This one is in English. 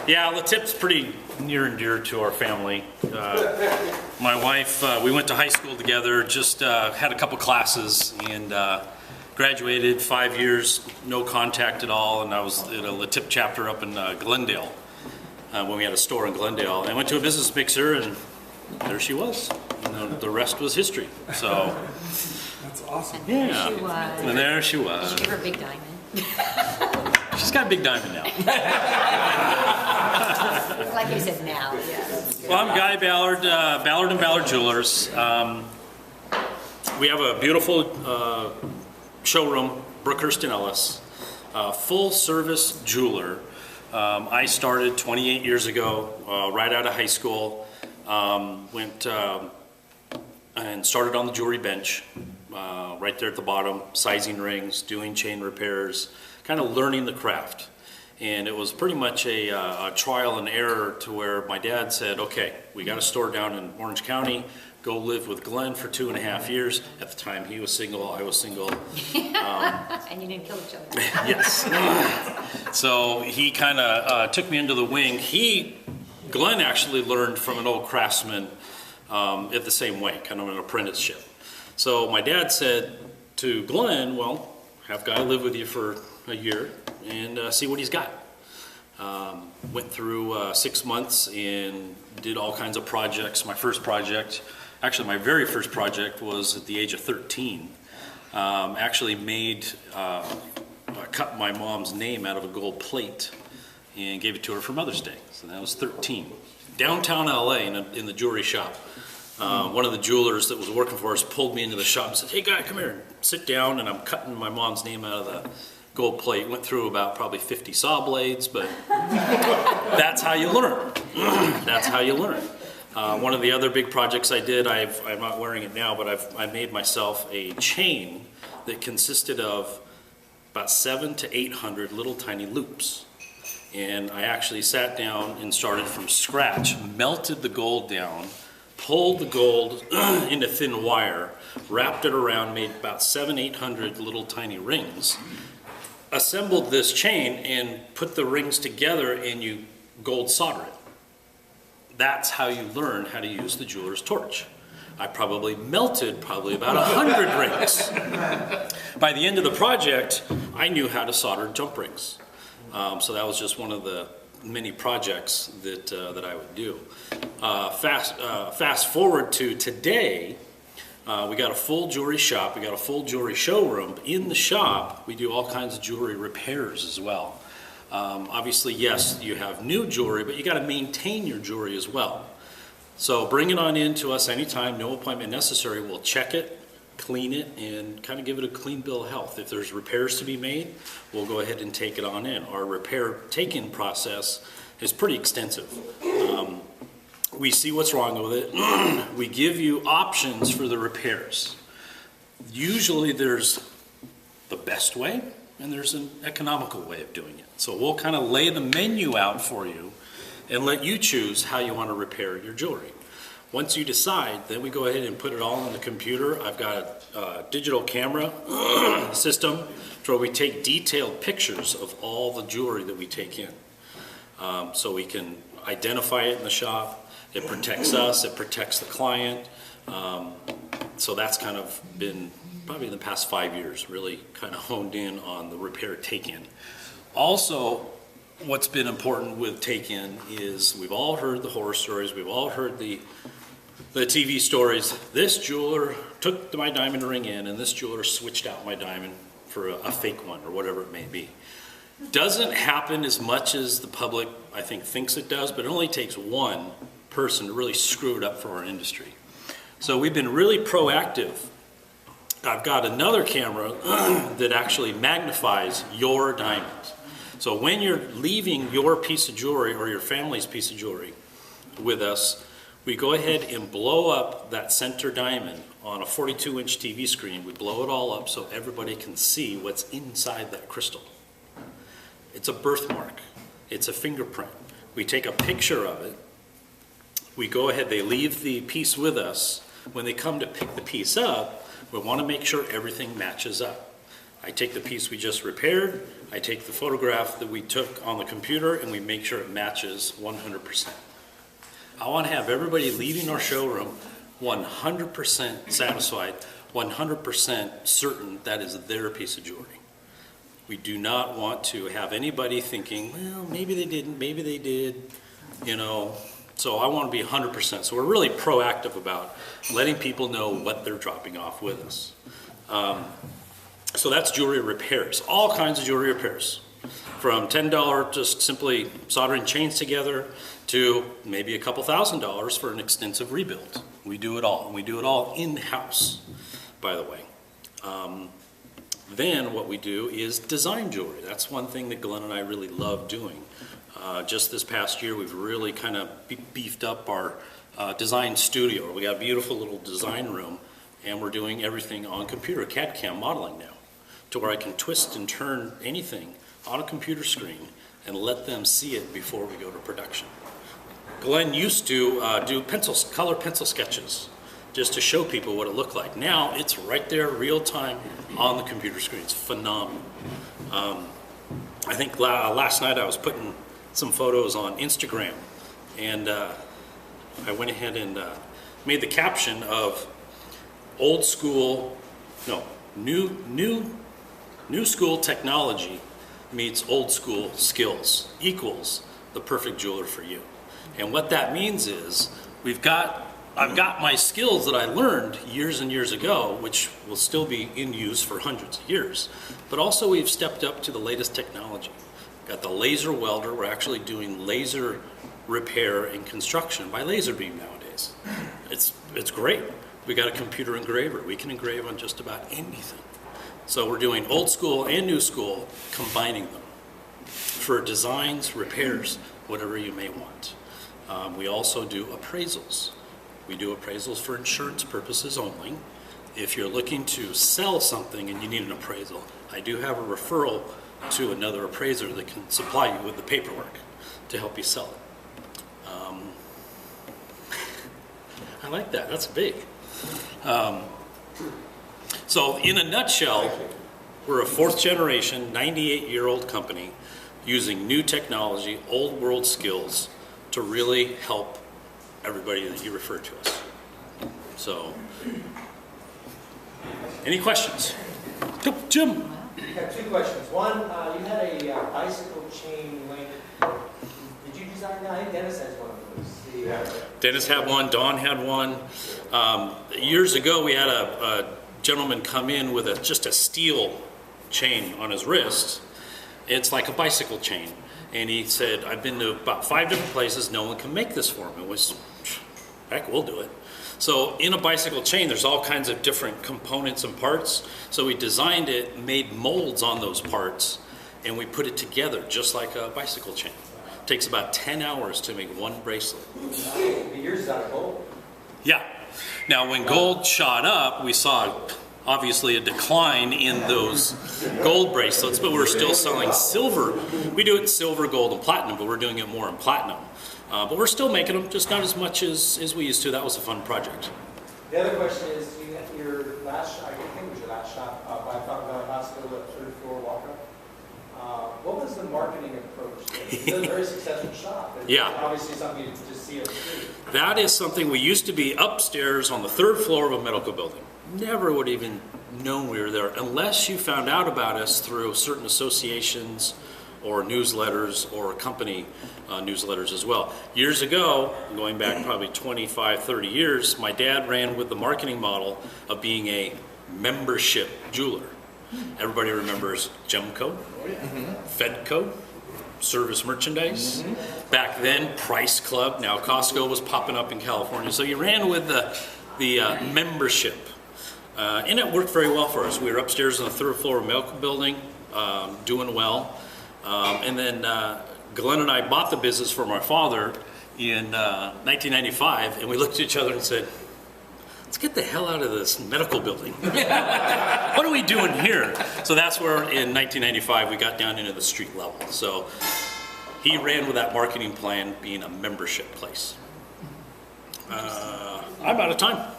Yeah, the tip's pretty near and dear to our family. My wife, we went to high school together, just had a couple classes, and graduated 5 years, no contact at all, and I was in a LaTip chapter up in Glendale when we had a store in Glendale. And I went to a business mixer, and there she was. And the rest was history. So that's awesome. Yeah, She was. and there she was. Did you give her a big diamond? She's got a big diamond now. Like you said, now. Yeah. Well, I'm Guy Ballard, Ballard and Ballard Jewelers. We have a beautiful showroom, Brookhurst and Ellis, full service jeweler. I started 28 years ago, right out of high school. Went and started on the jewelry bench, right there at the bottom, sizing rings, doing chain repairs, kind of learning the craft. And it was pretty much a trial and error to where my dad said, okay, we got a store down in Orange County, go live with Glenn for 2.5 years. At the time he was single, I was single. And you didn't kill each other. Yes. So he kind of took me under the wing. Glenn actually learned from an old craftsman at the same way, kind of an apprenticeship. So my dad said to Glenn, well, have Guy live with you for a year and see what he's got. Went through 6 months and did all kinds of projects. My first project, actually my very first project was at the age of 13. Actually cut my mom's name out of a gold plate and gave it to her for Mother's Day. So that was 13. Downtown LA in the jewelry shop. One of the jewelers that was working for us pulled me into the shop and said, hey Guy, come here, sit down, and I'm cutting my mom's name out of the gold plate. Went through about probably 50 saw blades, but that's how you learn. That's how you learn. One of the other big projects I did, I'm not wearing it now, but I made myself a chain that consisted of about 700 to 800 little tiny loops. And I actually sat down and started from scratch, melted the gold down, pulled the gold into thin wire, wrapped it around, made about 700-800 little tiny rings, assembled this chain and put the rings together, and you gold solder it. That's how you learn how to use the jeweler's torch. I probably melted about 100 rings. By the end of the project, I knew how to solder jump rings. So that was just one of the many projects that I would do. Fast forward to today, we got a full jewelry shop, we got a full jewelry showroom. In the shop, we do all kinds of jewelry repairs as well. Obviously, yes, you have new jewelry, but you got to maintain your jewelry as well. So bring it on in to us anytime, no appointment necessary. We'll check it, clean it, and kind of give it a clean bill of health. If there's repairs to be made, we'll go ahead and take it on in. Our repair take-in process is pretty extensive. We see what's wrong with it. We give you options for the repairs. Usually there's the best way and there's an economical way of doing it. So we'll kind of lay the menu out for you and let you choose how you want to repair your jewelry. Once you decide, then we go ahead and put it all on the computer. I've got a digital camera system where we take detailed pictures of all the jewelry that we take in. So we can identify it in the shop. It protects us, it protects the client. So that's kind of been probably in the past 5 years, really kind of honed in on the repair take-in. Also, what's been important with take-in is we've all heard the horror stories, we've all heard the TV stories. This jeweler took my diamond ring in and this jeweler switched out my diamond for a fake one or whatever it may be. Doesn't happen as much as the public, I think, thinks it does, but it only takes one person to really screw it up for our industry. So we've been really proactive. I've got another camera that actually magnifies your diamond. So when you're leaving your piece of jewelry or your family's piece of jewelry with us, we go ahead and blow up that center diamond on a 42-inch TV screen. We blow it all up so everybody can see what's inside that crystal. It's a birthmark. It's a fingerprint. We take a picture of it. We go ahead, they leave the piece with us. When they come to pick the piece up, we want to make sure everything matches up. I take the piece we just repaired, I take the photograph that we took on the computer, and we make sure it matches 100%. I want to have everybody leaving our showroom 100% satisfied, 100% certain that is their piece of jewelry. We do not want to have anybody thinking, well, maybe they didn't, maybe they did, you know. So I want to be 100%. So we're really proactive about letting people know what they're dropping off with us. So that's jewelry repairs, all kinds of jewelry repairs. From $10 just simply soldering chains together to maybe a couple $1,000s for an extensive rebuild. We do it all, and we do it all in-house, by the way. Then what we do is design jewelry. That's one thing that Glenn and I really love doing. Just this past year, we've really kind of beefed up our design studio. We got a beautiful little design room, and we're doing everything on computer, CAD/CAM modeling now, to where I can twist and turn anything on a computer screen and let them see it before we go to production. Glenn used to do color pencil sketches just to show people what it looked like. Now it's right there, real time, on the computer screen. It's phenomenal. I think last night I was putting some photos on Instagram, and I went ahead and made the caption of new school technology meets old school skills equals the perfect jeweler for you. And what that means is I've got my skills that I learned years and years ago, which will still be in use for hundreds of years, but also we've stepped up to the latest technology. Got the laser welder. We're actually doing laser repair and construction by laser beam nowadays. It's great. We got a computer engraver. We can engrave on just about anything. So we're doing old school and new school, combining them for designs, repairs, whatever you may want. We also do appraisals. We do appraisals for insurance purposes only. If you're looking to sell something and you need an appraisal, I do have a referral to another appraiser that can supply you with the paperwork to help you sell it. I like that. That's big. So in a nutshell, we're a fourth generation, 98-year-old company using new technology, old world skills to really help everybody that you refer to us. So, any questions? Jim? I have two questions. One, you had a bicycle chain link. Did you design that? I think Dennis has one of those. Dennis had one, Don had one. Years ago, we had a gentleman come in with just a steel chain on his wrist. It's like a bicycle chain. And he said, I've been to about 5 different places, no one can make this for me. It was, heck, we'll do it. So in a bicycle chain, there's all kinds of different components and parts. So we designed it, made molds on those parts, and we put it together just like a bicycle chain. It takes about 10 hours to make one bracelet. Yours is out of gold. Yeah. Now, when gold shot up, we saw obviously a decline in those gold bracelets, but we're still selling silver. We do it in silver, gold, and platinum, but we're doing it more in platinum. But we're still making them, just not as much as we used to. That was a fun project. The other question is, you had your last shop, I think it was your last shop, by Falcon Hospital at third floor walk-up. What was the marketing approach? It's a very successful shop. It's obviously something you just see on the street. That is something we used to be upstairs on the third floor of a medical building. Never would even known we were there unless you found out about us through certain associations or newsletters or company newsletters as well. Years ago, going back probably 25, 30 years, my dad ran with the marketing model of being a membership jeweler. Everybody remembers Gemco, Fedco, Service Merchandise. Back then, Price Club. Now Costco was popping up in California. So you ran with the membership. And it worked very well for us. We were upstairs on the third floor of a medical building, doing well. And then Glenn and I bought the business from our father in 1995, and we looked at each other and said, let's get the hell out of this medical building. What are we doing here? So that's where in 1995 we got down into the street level. So he ran with that marketing plan being a membership place. I'm out of time.